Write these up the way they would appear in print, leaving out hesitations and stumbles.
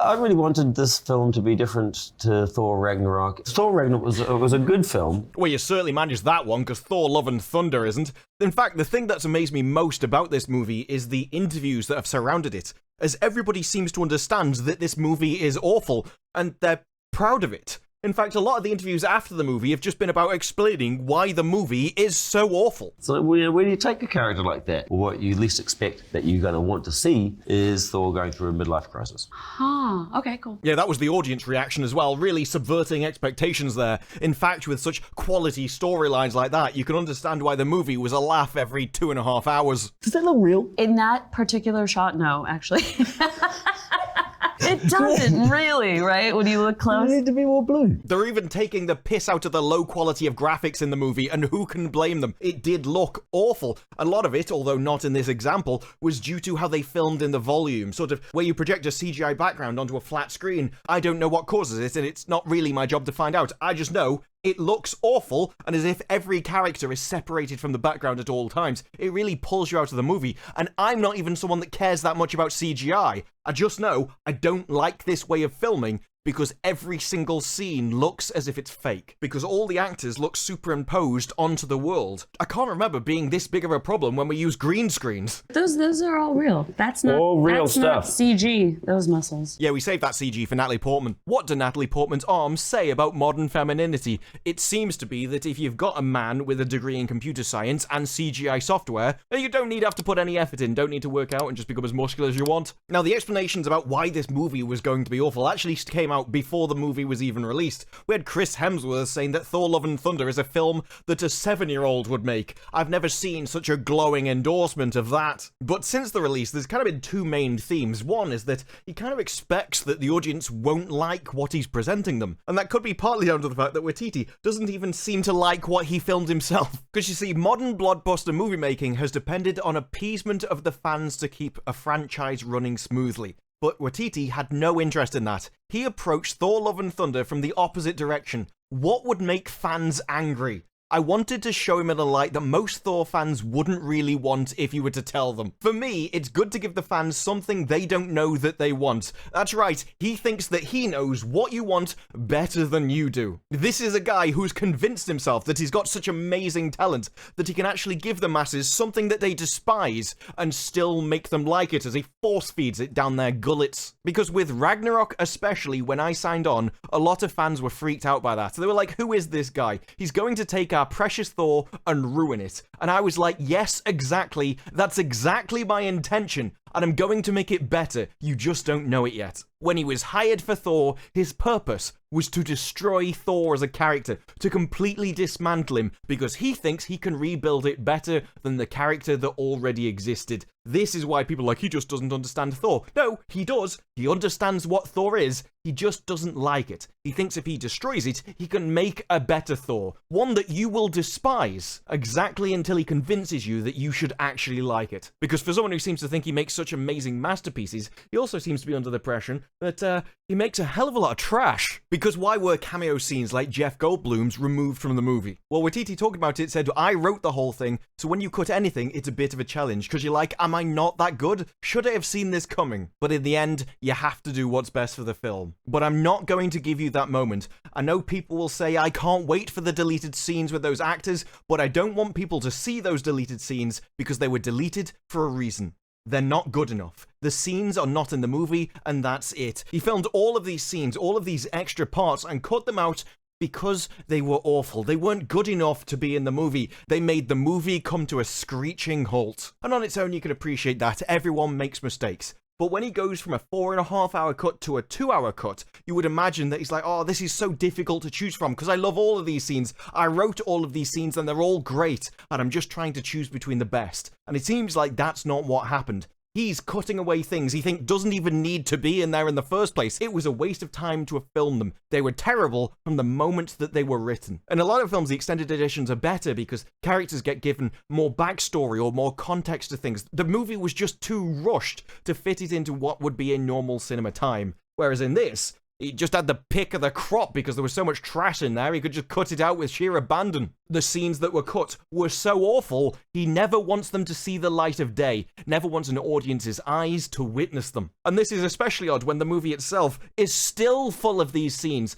I really wanted this film to be different to Thor Ragnarok. Thor Ragnarok was a good film. Well, you certainly managed that one, because Thor Love and Thunder isn't. In fact, the thing that's amazed me most about this movie is the interviews that have surrounded it, as everybody seems to understand that this movie is awful, and they're proud of it. In fact, a lot of the interviews after the movie have just been about explaining why the movie is so awful. So when you take a character like that, what you least expect that you're going to want to see is Thor going through a midlife crisis. Huh, okay, cool. Yeah, that was the audience reaction as well, really subverting expectations there. In fact, with such quality storylines like that, you can understand why the movie was a laugh every 2.5 hours. Does that look real? In that particular shot, no, actually. It doesn't really, right? When you look close. You need to be more blue. They're even taking the piss out of the low quality of graphics in the movie, and who can blame them? It did look awful. A lot of it, although not in this example, was due to how they filmed in the volume, sort of where you project a CGI background onto a flat screen. I don't know what causes it, and it's not really my job to find out. I just know it looks awful, and as if every character is separated from the background at all times. It really pulls you out of the movie, and I'm not even someone that cares that much about CGI. I just know I don't like this way of filming, because every single scene looks as if it's fake, because all the actors look superimposed onto the world. I can't remember being this big of a problem when we use green screens. Those are all real. That's not all real that's stuff. Not CG, those muscles. Yeah, we saved that CG for Natalie Portman. What do Natalie Portman's arms say about modern femininity? It seems to be that if you've got a man with a degree in computer science and CGI software, you don't need to have to put any effort in, don't need to work out and just become as muscular as you want. Now, the explanations about why this movie was going to be awful actually came out before the movie was even released. We had Chris Hemsworth saying that Thor Love and Thunder is a film that a 7-year-old would make. I've never seen such a glowing endorsement of that. But since the release, there's kind of been two main themes. One is that he kind of expects that the audience won't like what he's presenting them. And that could be partly down to the fact that Waititi doesn't even seem to like what he filmed himself. Because you see, modern blockbuster movie making has depended on appeasement of the fans to keep a franchise running smoothly. But Waititi had no interest in that. He approached Thor Love and Thunder from the opposite direction. What would make fans angry? I wanted to show him in a light that most Thor fans wouldn't really want if you were to tell them. For me, it's good to give the fans something they don't know that they want. That's right, he thinks that he knows what you want better than you do. This is a guy who's convinced himself that he's got such amazing talent that he can actually give the masses something that they despise and still make them like it as he force feeds it down their gullets. Because with Ragnarok especially, when I signed on, a lot of fans were freaked out by that. They were like, who is this guy? He's going to take our precious Thor and ruin it. And I was like, yes, exactly. That's exactly my intention. And I'm going to make it better. You just don't know it yet. When he was hired for Thor, his purpose was to destroy Thor as a character, to completely dismantle him, because he thinks he can rebuild it better than the character that already existed. This is why people are like, he just doesn't understand Thor. No, he does. He understands what Thor is. He just doesn't like it. He thinks if he destroys it, he can make a better Thor. One that you will despise, exactly until he convinces you that you should actually like it. Because for someone who seems to think he makes such amazing masterpieces, he also seems to be under the impression that he makes a hell of a lot of trash. Because why were cameo scenes like Jeff Goldblum's removed from the movie? Well, Waititi talking about it said, I wrote the whole thing, so when you cut anything, it's a bit of a challenge, because you're like, am I not that good? Should I have seen this coming? But in the end, you have to do what's best for the film. But I'm not going to give you that moment. I know people will say, I can't wait for the deleted scenes with those actors, but I don't want people to see those deleted scenes because they were deleted for a reason. They're not good enough. The scenes are not in the movie, and that's it. He filmed all of these scenes, all of these extra parts, and cut them out because they were awful. They weren't good enough to be in the movie. They made the movie come to a screeching halt. And on its own, you can appreciate that. Everyone makes mistakes. But when he goes from a 4.5-hour cut to a 2-hour cut, you would imagine that he's like, oh, this is so difficult to choose from because I love all of these scenes. I wrote all of these scenes and they're all great, and I'm just trying to choose between the best. And it seems like that's not what happened. He's cutting away things he thinks doesn't even need to be in there in the first place. It was a waste of time to have filmed them. They were terrible from the moment that they were written. In a lot of films, the extended editions are better because characters get given more backstory or more context to things. The movie was just too rushed to fit it into what would be a normal cinema time. Whereas in this, he just had the pick of the crop because there was so much trash in there, he could just cut it out with sheer abandon. the scenes that were cut were so awful, he never wants them to see the light of day, never wants an audience's eyes to witness them. And this is especially odd when the movie itself is still full of these scenes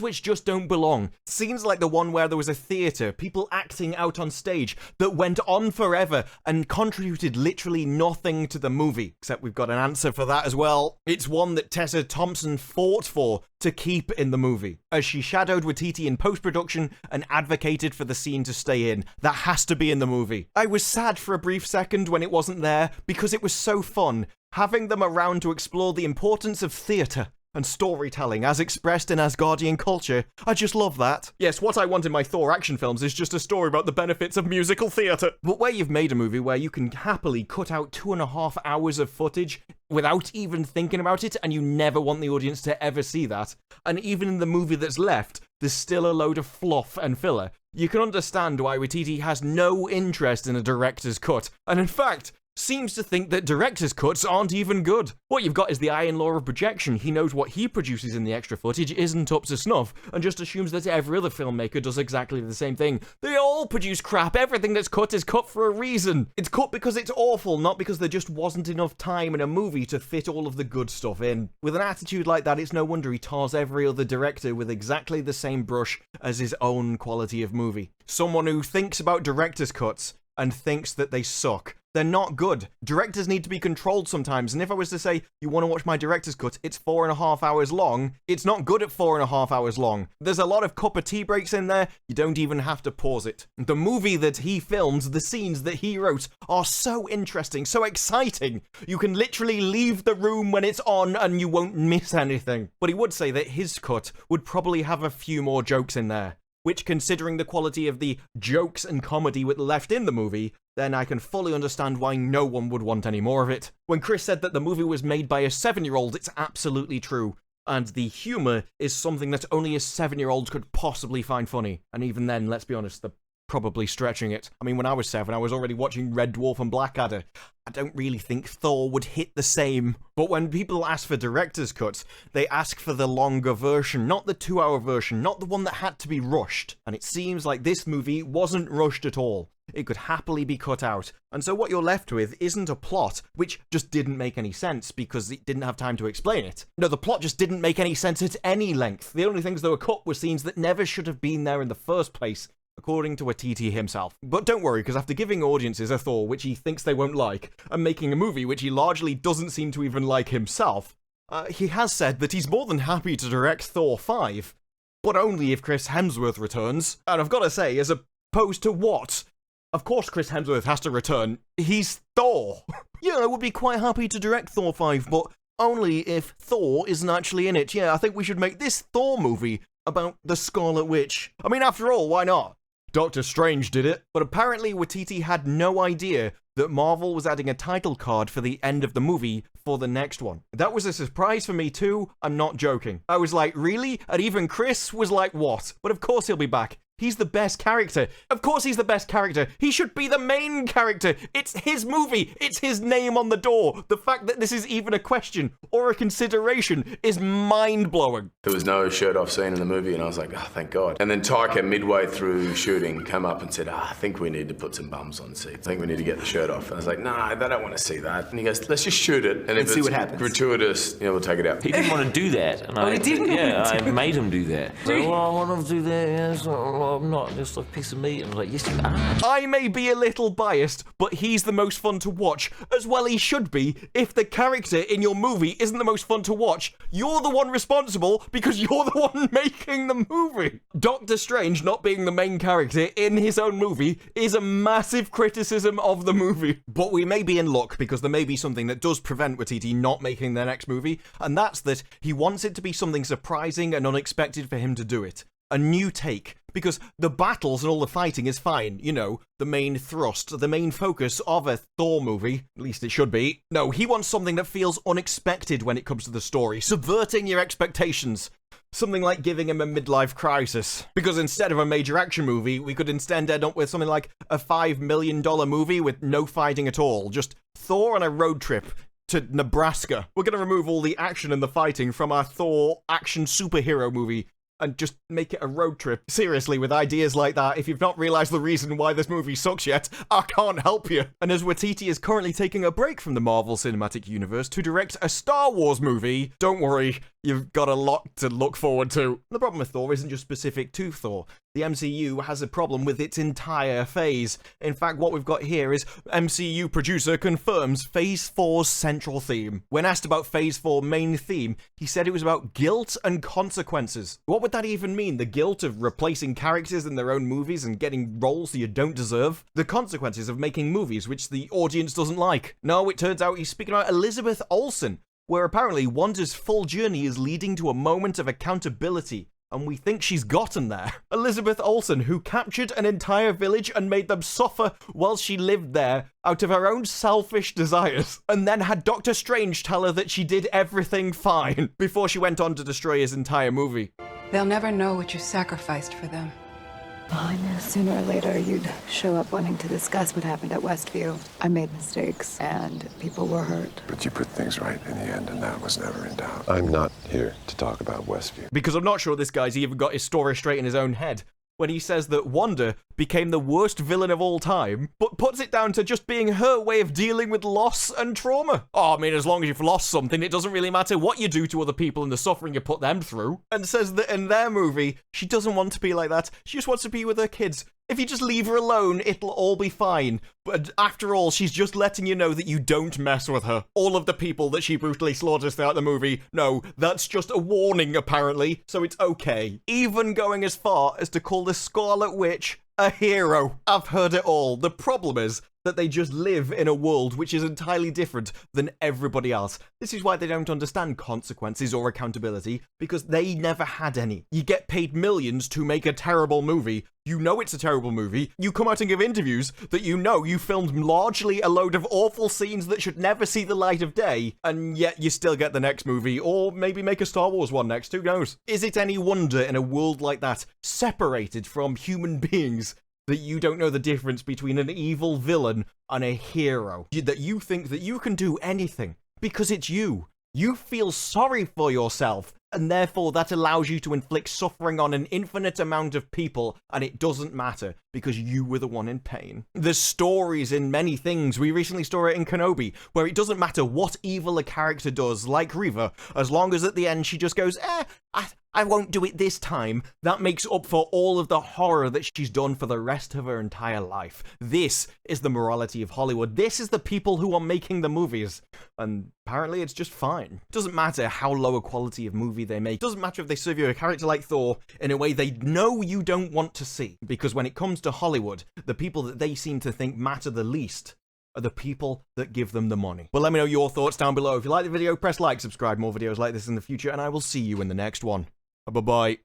which just don't belong. Scenes like the one where there was a theatre, people acting out on stage, that went on forever and contributed literally nothing to the movie. Except we've got an answer for that as well. It's one that Tessa Thompson fought for to keep in the movie, as she shadowed Waititi in post-production and advocated for the scene to stay in. That has to be in the movie. I was sad for a brief second when it wasn't there, because it was so fun, having them around to explore the importance of theatre and storytelling as expressed in Asgardian culture. I just love that. Yes, what I want in my Thor action films is just a story about the benefits of musical theatre. But where you've made a movie where you can happily cut out 2.5 hours of footage without even thinking about it, and you never want the audience to ever see that, and even in the movie that's left, there's still a load of fluff and filler, you can understand why Waititi has no interest in a director's cut, and in fact, seems to think that director's cuts aren't even good. What you've got is the iron law of projection. He knows what he produces in the extra footage isn't up to snuff, and just assumes that every other filmmaker does exactly the same thing. They all produce crap. Everything that's cut is cut for a reason. It's cut because it's awful, not because there just wasn't enough time in a movie to fit all of the good stuff in. With an attitude like that, it's no wonder he tars every other director with exactly the same brush as his own quality of movie. Someone who thinks about director's cuts and thinks that they suck. They're not good. Directors need to be controlled sometimes, and if I was to say, you want to watch my director's cut, it's 4.5 hours long, it's not good at 4.5 hours long. There's a lot of cup of tea breaks in there, you don't even have to pause it. The movie that he filmed, the scenes that he wrote, are so interesting, so exciting. You can literally leave the room when it's on and you won't miss anything. But he would say that his cut would probably have a few more jokes in there, which, considering the quality of the jokes and comedy left in the movie, then I can fully understand why no one would want any more of it. When Chris said that the movie was made by a 7-year-old, it's absolutely true. And the humour is something that only a 7-year-old could possibly find funny. And even then, let's be honest, they're probably stretching it. I mean, when I was 7, I was already watching Red Dwarf and Blackadder. I don't really think Thor would hit the same. But when people ask for director's cuts, they ask for the longer version, not the 2-hour version, not the one that had to be rushed. And it seems like this movie wasn't rushed at all. It could happily be cut out. And so what you're left with isn't a plot which just didn't make any sense because it didn't have time to explain it. No, the plot just didn't make any sense at any length. The only things that were cut were scenes that never should have been there in the first place, according to Waititi himself. But don't worry, because after giving audiences a Thor which he thinks they won't like, and making a movie which he largely doesn't seem to even like himself, he has said that he's more than happy to direct Thor 5, but only if Chris Hemsworth returns. And I've got to say, as opposed to what? Of course Chris Hemsworth has to return. He's Thor. Yeah, I would be quite happy to direct Thor 5, but only if Thor isn't actually in it. Yeah, I think we should make this Thor movie about the Scarlet Witch. I mean, after all, why not? Doctor Strange did it. But apparently Waititi had no idea that Marvel was adding a title card for the end of the movie for the next one. That was a surprise for me too, I'm not joking. I was like, really? And even Chris was like, what? But of course he'll be back. He's the best character. Of course he's the best character. He should be the main character. It's his movie. It's his name on the door. The fact that this is even a question or a consideration is mind-blowing. There was no shirt-off scene in the movie, and I was like, oh, thank God. And then Taika, midway through shooting, came up and said, I think we need to put some bums on seats. I think we need to get the shirt off. And I was like, nah, they don't want to see that. And he goes, let's just shoot it. And if see it's what happens. gratuitous, we'll take it out. He didn't want to do that. And he didn't want to I made him do that. So, well, I want him to do that. Yeah, so, I'm not just a piece of meat. And I was like, yes, you are. I may be a little biased, but he's the most fun to watch. As well he should be. If the character in your movie isn't the most fun to watch, you're the one responsible because you're the one making the movie. Doctor Strange not being the main character in his own movie is a massive criticism of the movie. But we may be in luck because there may be something that does prevent Waititi not making their next movie, and that's that he wants it to be something surprising and unexpected for him to do it. A new take. Because the battles and all the fighting is fine, you know, the main thrust, the main focus of a Thor movie, at least it should be. No, he wants something that feels unexpected when it comes to the story, subverting your expectations. Something like giving him a midlife crisis. Because instead of a major action movie, we could instead end up with something like a $5 million movie with no fighting at all. Just Thor on a road trip to Nebraska. We're going to remove all the action and the fighting from our Thor action superhero movie and just make it a road trip. Seriously, with ideas like that, if you've not realized the reason why this movie sucks yet, I can't help you. And as Waititi is currently taking a break from the Marvel Cinematic Universe to direct a Star Wars movie, don't worry, you've got a lot to look forward to. The problem with Thor isn't just specific to Thor. The MCU has a problem with its entire phase. In fact, what we've got here is MCU producer confirms Phase 4's central theme. When asked about Phase 4 main theme, he said it was about guilt and consequences. What would that even mean? The guilt of replacing characters in their own movies and getting roles you don't deserve? The consequences of making movies which the audience doesn't like? No, it turns out he's speaking about Elizabeth Olsen, where apparently Wanda's full journey is leading to a moment of accountability. And we think she's gotten there. Elizabeth Olsen, who captured an entire village and made them suffer while she lived there out of her own selfish desires, and then had Doctor Strange tell her that she did everything fine before she went on to destroy his entire movie. They'll never know what you sacrificed for them. I knew sooner or later you'd show up wanting to discuss what happened at Westview. I made mistakes, and people were hurt. But you put things right in the end, and that was never in doubt. I'm not here to talk about Westview. Because I'm not sure this guy's even got his story straight in his own head when he says that Wanda became the worst villain of all time, but puts it down to just being her way of dealing with loss and trauma. Oh, I mean, as long as you've lost something, it doesn't really matter what you do to other people and the suffering you put them through. And says that in their movie, she doesn't want to be like that. She just wants to be with her kids. If you just leave her alone, it'll all be fine. But after all, she's just letting you know that you don't mess with her. All of the people that she brutally slaughters throughout the movie, no, that's just a warning, apparently, so it's okay. Even going as far as to call the Scarlet Witch a hero. I've heard it all. The problem is that they just live in a world which is entirely different than everybody else. This is why they don't understand consequences or accountability, because they never had any. You get paid millions to make a terrible movie. You know it's a terrible movie. You come out and give interviews that you know you filmed largely a load of awful scenes that should never see the light of day, and yet you still get the next movie, or maybe make a Star Wars one next, who knows? Is it any wonder in a world like that, separated from human beings, that you don't know the difference between an evil villain and a hero? That you think that you can do anything because it's you. You feel sorry for yourself, and therefore that allows you to inflict suffering on an infinite amount of people, and it doesn't matter because you were the one in pain. There's stories in many things. We recently saw it in Kenobi, where it doesn't matter what evil a character does, like Reva, as long as at the end she just goes, I won't do it this time. That makes up for all of the horror that she's done for the rest of her entire life. This is the morality of Hollywood. This is the people who are making the movies. And apparently it's just fine. It doesn't matter how low a quality of movie they make. It doesn't matter if they serve you a character like Thor in a way they know you don't want to see. Because when it comes to Hollywood, the people that they seem to think matter the least are the people that give them the money. But let me know your thoughts down below. If you like the video, press like, subscribe, more videos like this in the future, and I will see you in the next one. Bye-bye.